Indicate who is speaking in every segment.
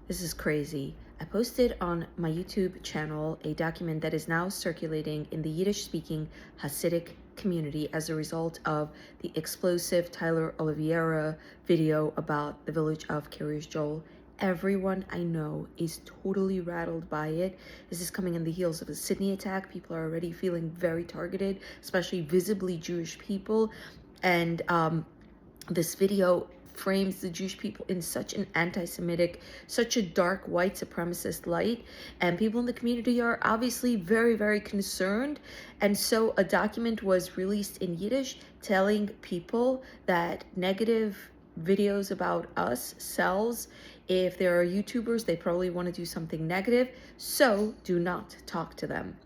Speaker 1: This is crazy. I posted on my YouTube channel a document that is now circulating in the Yiddish-speaking Hasidic community as a result of the explosive Tyler Oliveira video about the village of Kiryas Joel. Everyone I know is totally rattled by it. This is coming in the heels of the Sydney attack. People are already feeling very targeted, especially visibly Jewish people. And this video frames the Jewish people in such an anti-Semitic, such a dark white supremacist light, and people in the community are obviously very, very concerned. And so a document was released in Yiddish telling people that negative videos about us sells. If there are YouTubers, they probably want to do something negative, so do not talk to them.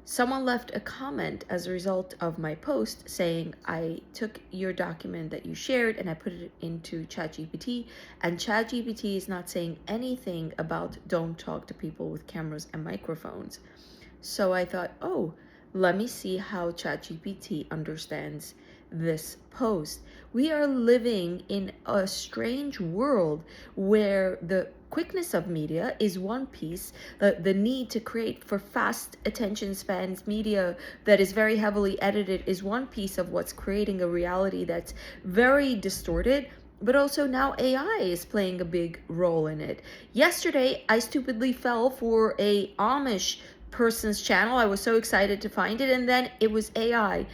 Speaker 1: Someone left a comment as a result of my post saying, I took your document that you shared and I put it into ChatGPT, and ChatGPT is not saying anything about don't talk to people with cameras and microphones. So I thought, oh, let me see how ChatGPT understands this post. We are living in a strange world where the quickness of media is one piece, the need to create for fast attention spans media that is very heavily edited is one piece of what's creating a reality that's very distorted. But also now AI is playing a big role in it. Yesterday, I stupidly fell for a Amish person's channel. I was so excited to find it, and then it was AI.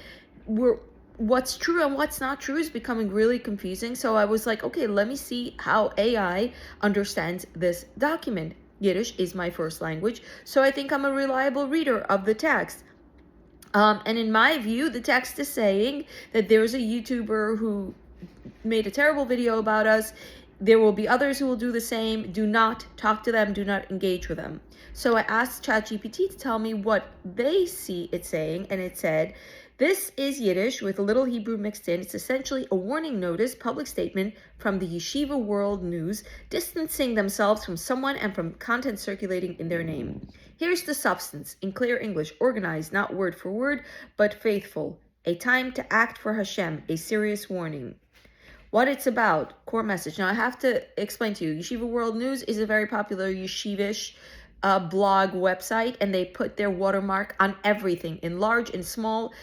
Speaker 1: What's true and what's not true is becoming really confusing. So I was like, okay, let me see how AI understands this document. Yiddish is my first language, so I think I'm a reliable reader of the text. And in my view, the text is saying that there's a YouTuber who made a terrible video about us. There will be others who will do the same. Do not talk to them. Do not engage with them. So I asked ChatGPT to tell me what they see it saying, and it said, this is Yiddish with a little Hebrew mixed in. It's essentially a warning notice, public statement from the Yeshiva World News, distancing themselves from someone and from content circulating in their name. Here's the substance, in clear English, organized, not word for word, but faithful. A time to act for Hashem, a serious warning. What it's about, core message. Now I have to explain to you, Yeshiva World News is a very popular yeshivish blog website, and they put their watermark on everything, in large and small.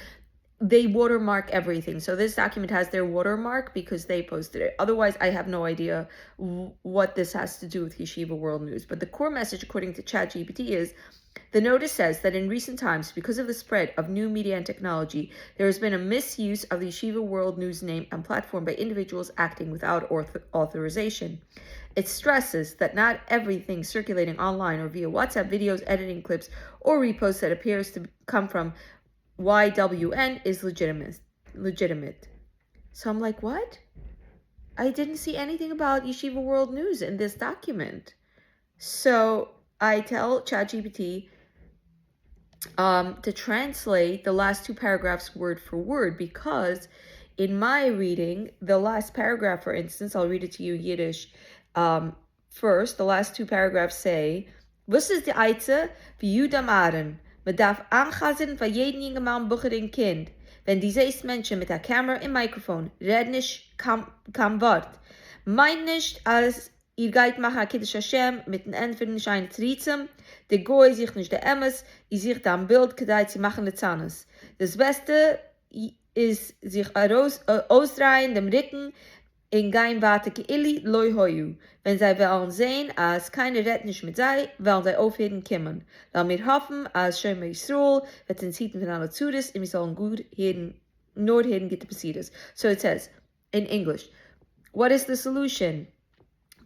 Speaker 1: They watermark everything. So this document has their watermark because they posted it. Otherwise, I have no idea what this has to do with Yeshiva World News. But the core message, according to ChatGPT, is the notice says that in recent times, because of the spread of new media and technology, there has been a misuse of the Yeshiva World News name and platform by individuals acting without authorization. It stresses that not everything circulating online or via WhatsApp videos, editing clips, or reposts that appears to come from YWN is legitimate. So I'm like, what? I didn't see anything about Yeshiva World News in this document. So I tell ChatGPT to translate the last two paragraphs word for word, because in my reading, the last paragraph, for instance, I'll read it to you Yiddish first. The last two paragraphs say, "Was ist die Eize wie Juda Maren? Man darf anchassen von jedem jungen Mann, Bucher und Kind. Wenn diese Menschen mit der Kamera im Mikrofon reden nicht kein Wort. Meint nicht, als ihr geht machen Kiddush Hashem mit den Enden scheinen Tritzem, der Goy sich nicht der Emmes, ihr sich da am Bild, kadeit sie machen die Zanes. Das Beste ist sich ausdrehen dem Rücken, in gein warte geilli loi hoyu. Wenn sie wollen sehen, als keine redt nicht mit sei, wollen sie aufhören kommen. Lass mir hoffen, als Schömer Yisroel wird uns hieten von aller Zudes, und wir sollen gut hören, nur hören geht passiert. So it says, in English, what is the solution?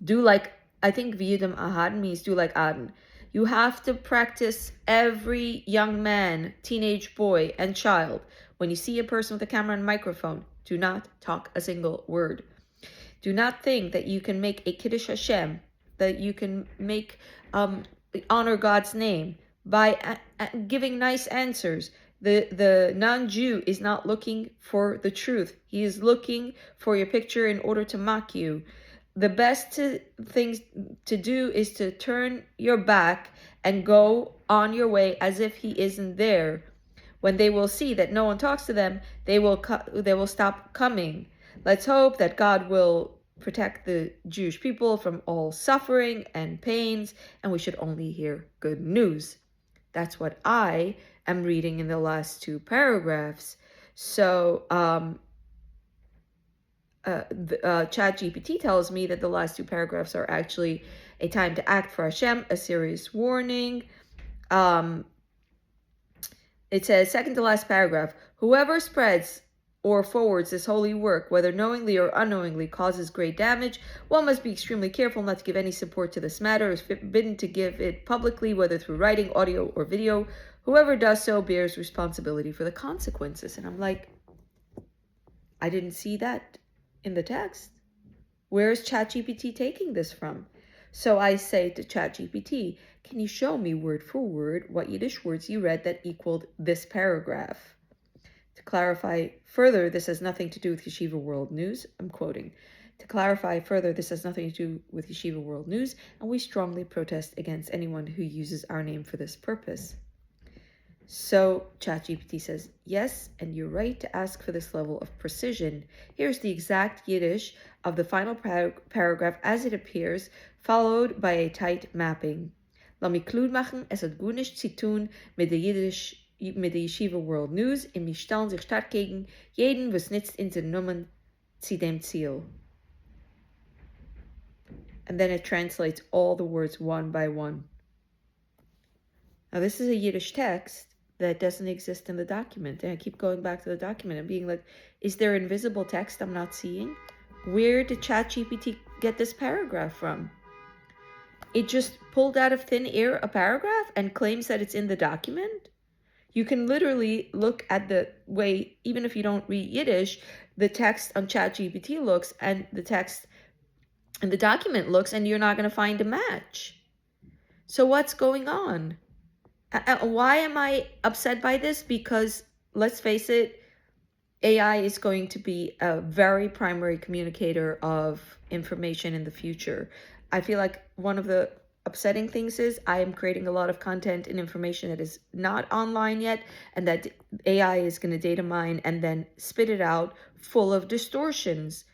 Speaker 1: Do like, I think V'yidam Ahaden means do like Aden. You have to practice every young man, teenage boy, and child. When you see a person with a camera and microphone, do not talk a single word. Do not think that you can make a Kiddush Hashem, that you can make honor God's name by giving nice answers. The non-Jew is not looking for the truth. He is looking for your picture in order to mock you. The best thing to do is to turn your back and go on your way as if he isn't there. When they will see that no one talks to them, they will stop coming. Let's hope that God will protect the Jewish people from all suffering and pains, and we should only hear good news. That's what I am reading in the last two paragraphs. So, ChatGPT tells me that the last two paragraphs are actually a time to act for Hashem, a serious warning. It says, second to last paragraph, whoever spreads or forwards this holy work, whether knowingly or unknowingly, causes great damage. One must be extremely careful not to give any support to this matter. Is forbidden to give it publicly, whether through writing, audio, or video. Whoever does so bears responsibility for the consequences. And I'm like, I didn't see that in the text. Where is ChatGPT taking this from? So I say to ChatGPT, can you show me word for word what Yiddish words you read that equaled this paragraph? To clarify further, this has nothing to do with Yeshiva World News. I'm quoting. To clarify further, this has nothing to do with Yeshiva World News, and we strongly protest against anyone who uses our name for this purpose. So ChatGPT says, yes, and you're right to ask for this level of precision. Here's the exact Yiddish of the final paragraph as it appears, followed by a tight mapping. Laat me klud machen, es hat gut nichts zu tun mit der Yeshiva World News, und wir stellen sich stark gegen jeden, was nützt in den Nummern zu dem Ziel. And then it translates all the words one by one. Now this is a Yiddish text that doesn't exist in the document. And I keep going back to the document and being like, is there invisible text I'm not seeing? Where did ChatGPT get this paragraph from? It just pulled out of thin air a paragraph and claims that it's in the document? You can literally look at the way, even if you don't read Yiddish, the text on ChatGPT looks and the text in the document looks, and you're not going to find a match. So what's going on? Why am I upset by this? Because let's face it, AI is going to be a very primary communicator of information in the future. I feel like one of the upsetting things is I am creating a lot of content and information that is not online yet, and that AI is going to data mine and then spit it out full of distortions.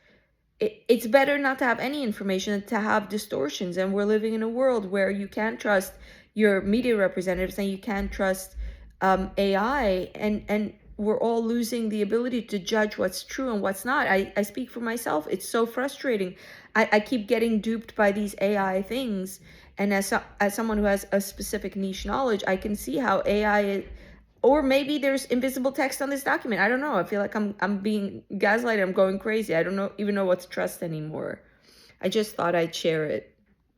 Speaker 1: It's better not to have any information than to have distortions. And we're living in a world where you can't trust your media representatives and you can't trust AI. And we're all losing the ability to judge what's true and what's not. I speak for myself. It's so frustrating. I keep getting duped by these AI things. And as someone who has a specific niche knowledge, I can see how AI or maybe there's invisible text on this document. I don't know. I feel like I'm being gaslighted. I'm going crazy. I don't even know what to trust anymore. I just thought I'd share it.